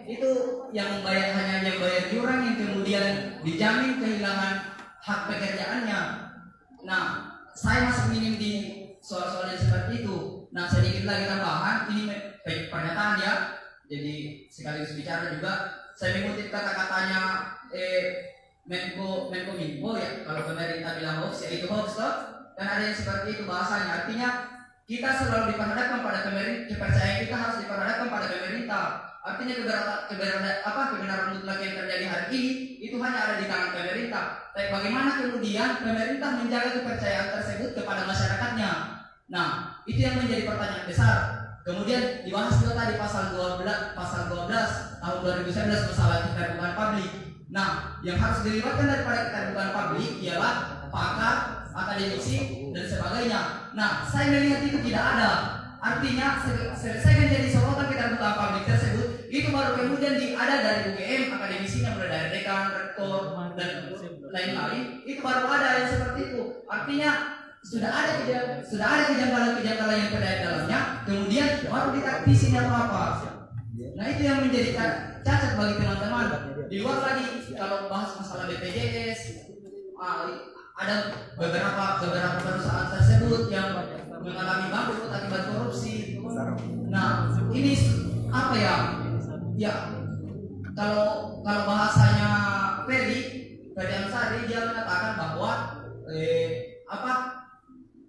G: itu yang bayar hanya yang bayar iuran yang kemudian dijamin kehilangan hak pekerjaannya. Nah, saya masih minim di soal-soal yang seperti itu. Nah, sedikit lagi tambahan, ini pernyataan ya. Jadi sekaligus bicara juga, saya mengutip kata-katanya Menko ya, kalau pemerintah bilang hoax, ya itu hoax toh. Dan ada yang seperti itu bahasanya, artinya kita selalu diperhadapkan pada pemerintah, kepercayaan kita harus diperhadapkan pada pemerintah. Artinya kebenaran mutlak yang terjadi hari ini itu hanya ada di tangan pemerintah. Tapi bagaimana kemudian pemerintah menjaga kepercayaan tersebut kepada masyarakatnya? Nah, itu yang menjadi pertanyaan besar. Kemudian dibahas juga tadi pasal 12 tahun 2019 masalah keterbukaan publik. Nah, yang harus dilibatkan daripada keterbukaan publik ialah pakar, akademisi dan sebagainya. Nah, saya melihat itu tidak ada. Artinya selesai menjadi sorotan keterbukaan publik tersebut, itu baru kemudian ada dari UGM, akademisinya mulai dari dekan, rektor dan lain-lain. Itu baru ada yang seperti itu. Artinya sudah ada kejanggalan-kejanggalan yang terjadi dalamnya, kemudian baru ditaktisi apa. Nah, itu yang menjadi cacat bagi teman-teman. Di luar lagi kalau bahas masalah BPJS, ada beberapa perusahaan tersebut yang mengalami bangkrut akibat korupsi. Nah, ini Ya, kalau bahasanya Ferry Amsari, dia mengatakan bahwa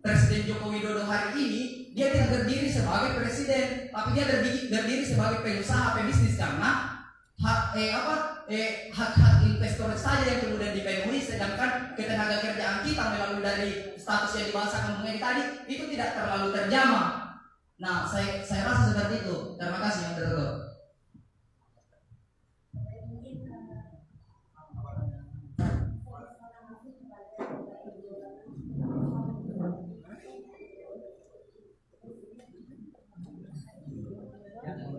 G: Presiden Joko Widodo hari ini dia tidak berdiri sebagai presiden, tapi dia berdiri sebagai pengusaha pebisnis karena hak investor saja yang kemudian dipenuhi, sedangkan ketenaga kerjaan kita melalui dari status yang dibahasakan Bung Edi tadi itu tidak terlalu terjamah. Nah, saya rasa seperti itu. Terima kasih moderator.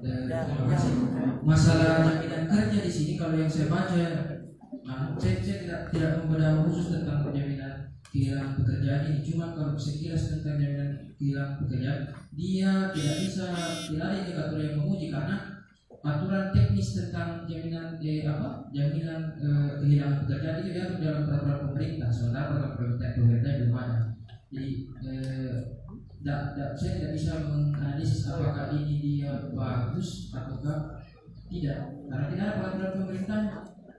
D: Terima kasih. Masalah jaminan kerja di sini kalau yang saya baca, saya tidak membedah khusus tentang jaminan kehilangan pekerjaan ini. Cuma kalau sekilas tentang jaminan kehilangan pekerjaan, dia tidak bisa, tidak ada indikator yang menguji karena aturan teknis tentang jaminan jaminan kehilangan pekerjaan itu diatur dalam peraturan pemerintah. Sementara peraturan pemerintah belum ada. Jadi saya tidak bisa menganalisis apakah ini dia bagus ataukah tidak, karena tidak ada peraturan pemerintah.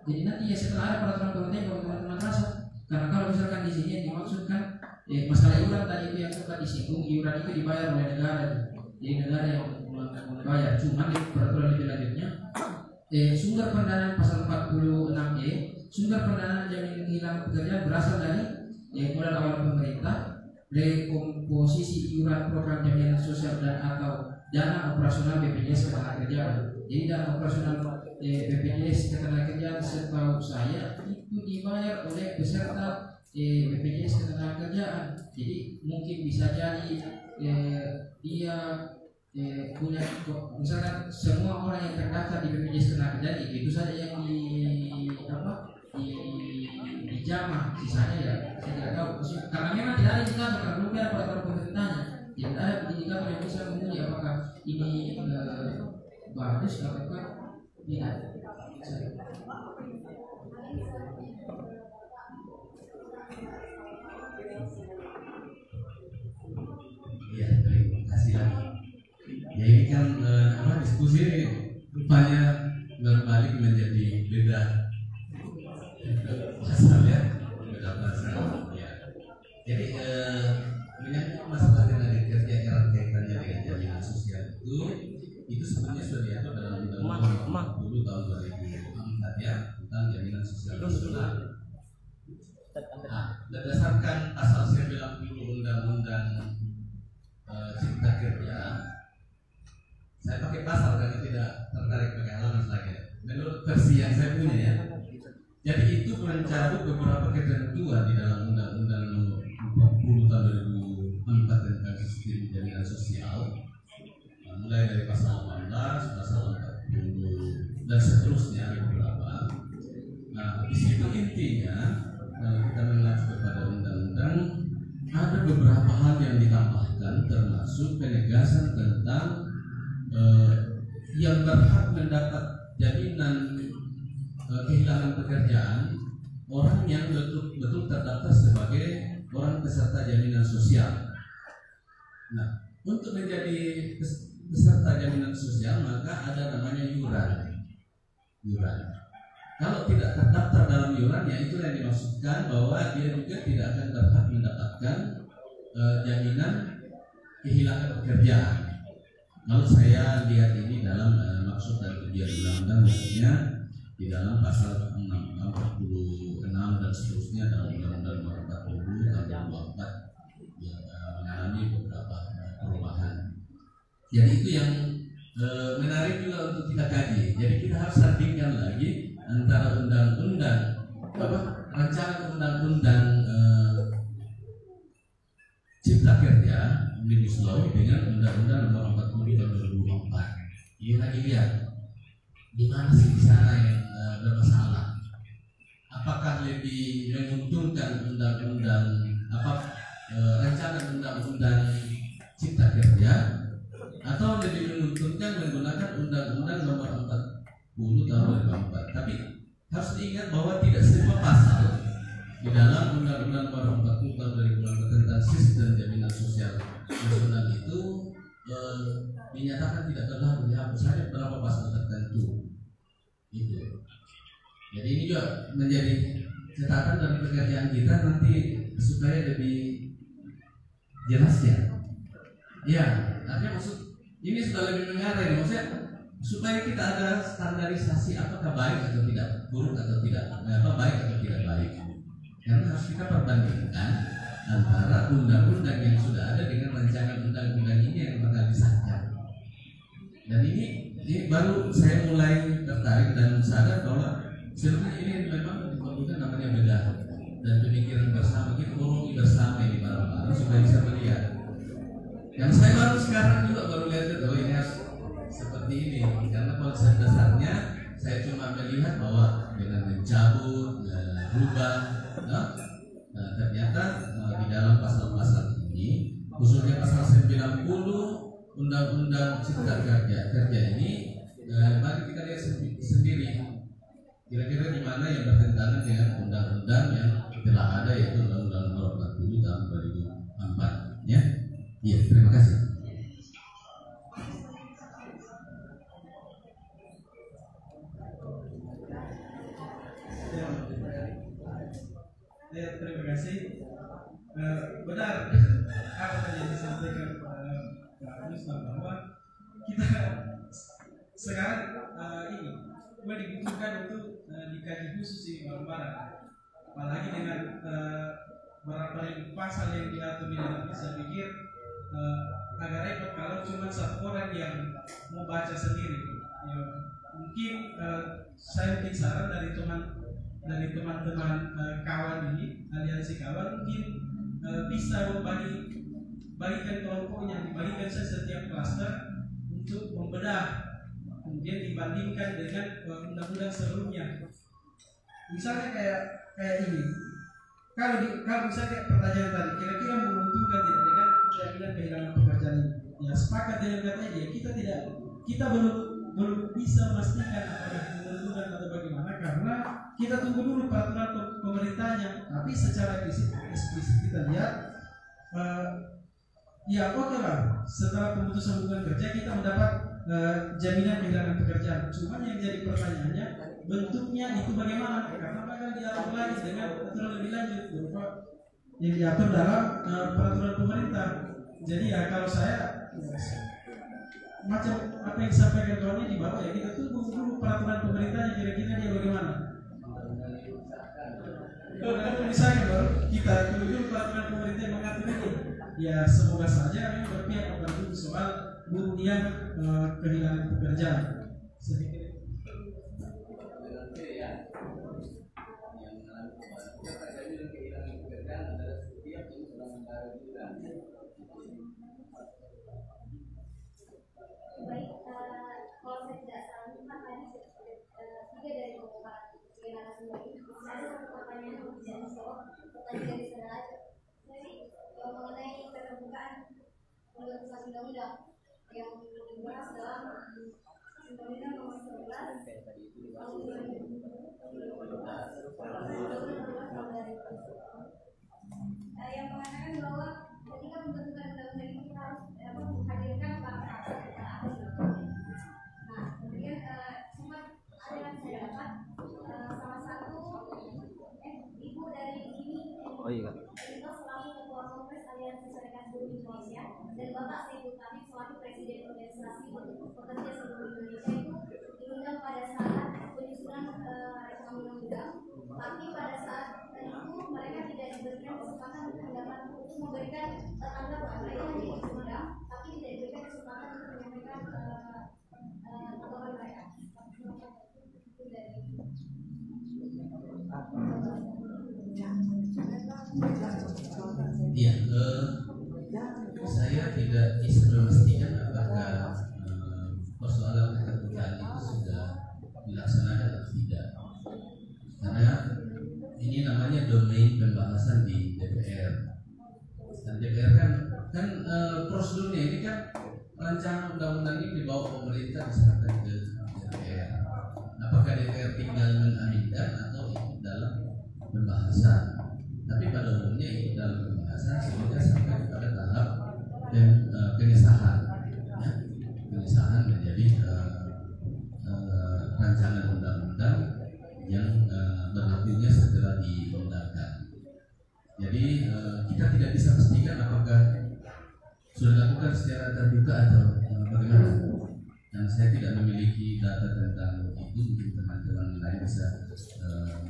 D: Jadi nanti ya setelah ada peraturan pemerintah kalau teman-teman rasa, karena kalau misalkan di sini yang dimaksudkan masalah iuran tadi itu yang sempat disinggung, iuran itu dibayar oleh negara, jadi negara yang membayar. Cuma di peraturan lebih lanjutnya sumber pendanaan pasal 46E, sumber pendanaan jaminan kehilangan pekerjaan berasal dari modal awal pemerintah, rekomposisi iuran program jaminan sosial dan atau dana operasional BPJS Ketenagakerjaan. Jadi dana operasional BPJS Ketenagakerjaan setahu saya itu dibayar oleh peserta BPJS Ketenagakerjaan. Jadi mungkin bisa jadi dia punya, misalkan semua orang yang terdaftar di BPJS Ketenagakerjaan itu saja yang dijamah, sisanya ya saya tidak tahu. Karena memang tidak ada indikator, karena belum ada peraturan pemerintahnya. Tidak ada indikator yang bisa menguji apakah ini bagus ataukah tidak.
A: Ya, terima kasih lagi. Ya ini kan diskusi ini rupanya berbalik menjadi beda pasalnya, beda pasal. Ya. Jadi menyangkut masalah tenaga kerja erat kaitannya dengan jaminan sosial itu sebenarnya sudah diatur dalam Undang-Undang 40 tahun 2004 ya, tentang jaminan sosial nasional. Berdasarkan pasal 90 Undang-Undang Cipta Kerja, saya pakai pasal karena tidak tertarik pakai halaman lagi. Menurut versi yang saya punya ya, jadi itu mencabut beberapa ketentuan di dalam Undang-Undang Nomor 40 tahun 2004 tentang sistem jaminan sosial, mulai dari pasal 18, pasal 40 dan seterusnya ada beberapa. Nah, di situ intinya kita mengacu kepada undang-undang, ada beberapa hal yang ditambahkan, termasuk penegasan tentang yang berhak mendapat jaminan kehilangan pekerjaan orang yang betul terdaftar sebagai orang peserta jaminan sosial. Nah, untuk menjadi peserta jaminan sosial maka ada namanya iuran. Kalau tidak terdaftar dalam iuran, ya itu yang dimaksudkan bahwa dia juga tidak akan berhak mendapatkan jaminan kehilangan pekerjaan. Kalau saya lihat ini dalam maksud dan tujuan undang-undang, maksudnya di dalam pasal 46 dan seterusnya dalam Undang-Undang Nomor 40 tahun 2004 yang mengalami beberapa perubahan. Jadi itu yang menarik juga untuk kita kaji. Jadi kita harus sandingkan lagi antara rancangan undang-undang Cipta Kerja Omnibus Law dengan Undang-Undang Nomor 40 tahun 2004. Ini lagi lihat di mana sih di sana yang bermasalah. Apakah lebih menguntungkan rancangan undang-undang Cipta Kerja atau lebih menguntungkan menggunakan Undang-Undang Nomor 40 tahun 2004. Tapi harus diingat bahwa tidak semua pasal di dalam Undang-Undang Nomor 40 tahun 2004 tentang sistem jaminan sosial nasional itu dinyatakan tidak berlaku. Dihapus saja beberapa pasal tertentu. Itu. Jadi ini juga menjadi catatan dari pekerjaan kita nanti supaya lebih jelas ya. Ya, artinya maksud ini sudah lebih mengarah ini, maksudnya supaya kita ada standarisasi apakah baik atau tidak, buruk atau tidak, baik atau tidak baik. Karena harus kita perbandingkan antara undang-undang yang sudah ada dengan rancangan undang-undang ini yang bakal disahkan. Dan ini baru saya mulai tertarik dan sadar bahwa sebenarnya ini memang diperlukan namanya bedah dan pemikiran bersama, kita forum bersama ini bareng-bareng supaya bisa melihat. Yang saya baru sekarang juga baru lihat oh ini harus seperti ini, karena konsep dasarnya saya cuma melihat bahwa dengan mencabut, rubah, ternyata di dalam pasal-pasal ini, khususnya pasal 90 Undang-Undang Cipta Kerja ini, mari kita lihat sendiri kira-kira di mana yang bertentangan dengan undang-undang yang telah ada, yaitu Undang-Undang Nomor 40 tahun 2004. Ya, iya, terima kasih.
C: Ya, terima kasih. Benar apa yang disampaikan Pak Ruslan bahwa kita sekarang ini dibutuhkan untuk dikaji khusus di barang-barang, apalagi dengan beberapa pasal yang diatur di dalamnya. Saya pikir agak repot kalau cuma satu orang yang mau baca sendiri. Ya, mungkin saya bikin saran dari teman-teman kawan ini, aliansi kawan, mungkin bisa bagikan kelompoknya, dibagikan setiap klaster untuk membedah, kemudian dibandingkan dengan undang-undang sebelumnya. Misalnya kayak ini, kalau misalnya pertanyaan tadi, kira-kira menguntungkan tidak dengan jaminan kehilangan pekerjaan ini? Ya, sepakat dengan kata dia, kita belum bisa memastikan apakah menguntungkan atau bagaimana, karena kita tunggu dulu peraturan pemerintahnya. Tapi secara eksplisit kita lihat, ya oke lah, setelah pemutusan hubungan kerja kita mendapat jaminan kehilangan pekerjaan. Cuma yang jadi pertanyaannya, bentuknya itu bagaimana? Karena bakal diatur lagi dengan aturan lebih lanjut berupa yang diatur dalam peraturan pemerintah. Jadi ya kalau saya macam apa yang disampaikan kawannya di bawah, ya kita tunggu dulu peraturan pemerintahnya, kira-kira dia bagaimana. Kalau misalnya baru kita tunggu dulu peraturan pemerintah yang mengatur ini, ya semoga saja yang berpihak membantu soal buruh yang kehilangan pekerjaan.
B: Baik, kalau saya tidak salah, kan tadi tiga dari beberapa narasumber ini ada satu pertanyaan yang bisa dijawab, pertanyaan dari saudara. Jadi mengenai keterbukaan menurut undang-undang yang dibahas dalam Undang-Undang Nomor 11 Tahun 2012 yang mengatakan bahwa ketika pembentukan undang-undang ini kita harus menghadirkan para ahli. Nah, kemudian sempat ada yang saya dapat salah satu ibu dari ini, Elito selaku Ketua Kongres Aliansi Serikat Buruh Indonesia, dan Bapak Saiful Kamil selaku Presiden Organisasi Pekerja Seluruh Indonesia itu diundang pada saat penyusunan rancangan undang-undang, tapi pada saat itu mereka tidak diberikan kesempatan untuk memberikan tanggapan. Mereka hanya diundang, tapi tidak diberikan kesempatan untuk menyampaikan tanggapan mereka.
A: Iya, saya tidak bisa memastikan apakah persoalan keterbukaan itu sudah dilaksanakan atau tidak, karena ini namanya domain pembahasan di DPR. Dan DPR kan prosedurnya ini kan rancangan undang-undang ini dibawa pemerintah diserahkan ke DPR. Apakah DPR tinggal mengaminkan atau ikut dalam pembahasan? Tapi pada umumnya ikut dalam pembahasan sehingga sampai kepada tahap pengesahan, ya, pengesahan menjadi rancangan undang-undang yang berlakunya setelah diundangkan. Jadi kita tidak bisa pastikan apakah sudah dilakukan secara terbuka atau bagaimana. Dan saya tidak memiliki data tentang itu, mungkin teman-teman lain bisa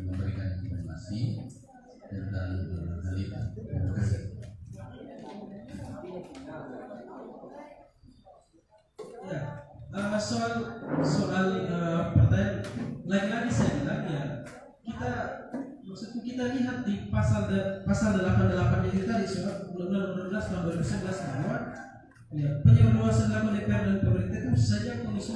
A: memberikan informasi tentang hal itu. Terima kasih.
C: soal pertanyaan lagi-lagi saya bilang ya, kita lihat di pasal 88 yang tadi surat Undang-Undang 16 tahun 2011 bahwa ya, penyeluruhan dilakukan DPR dan pemerintah itu saja komisi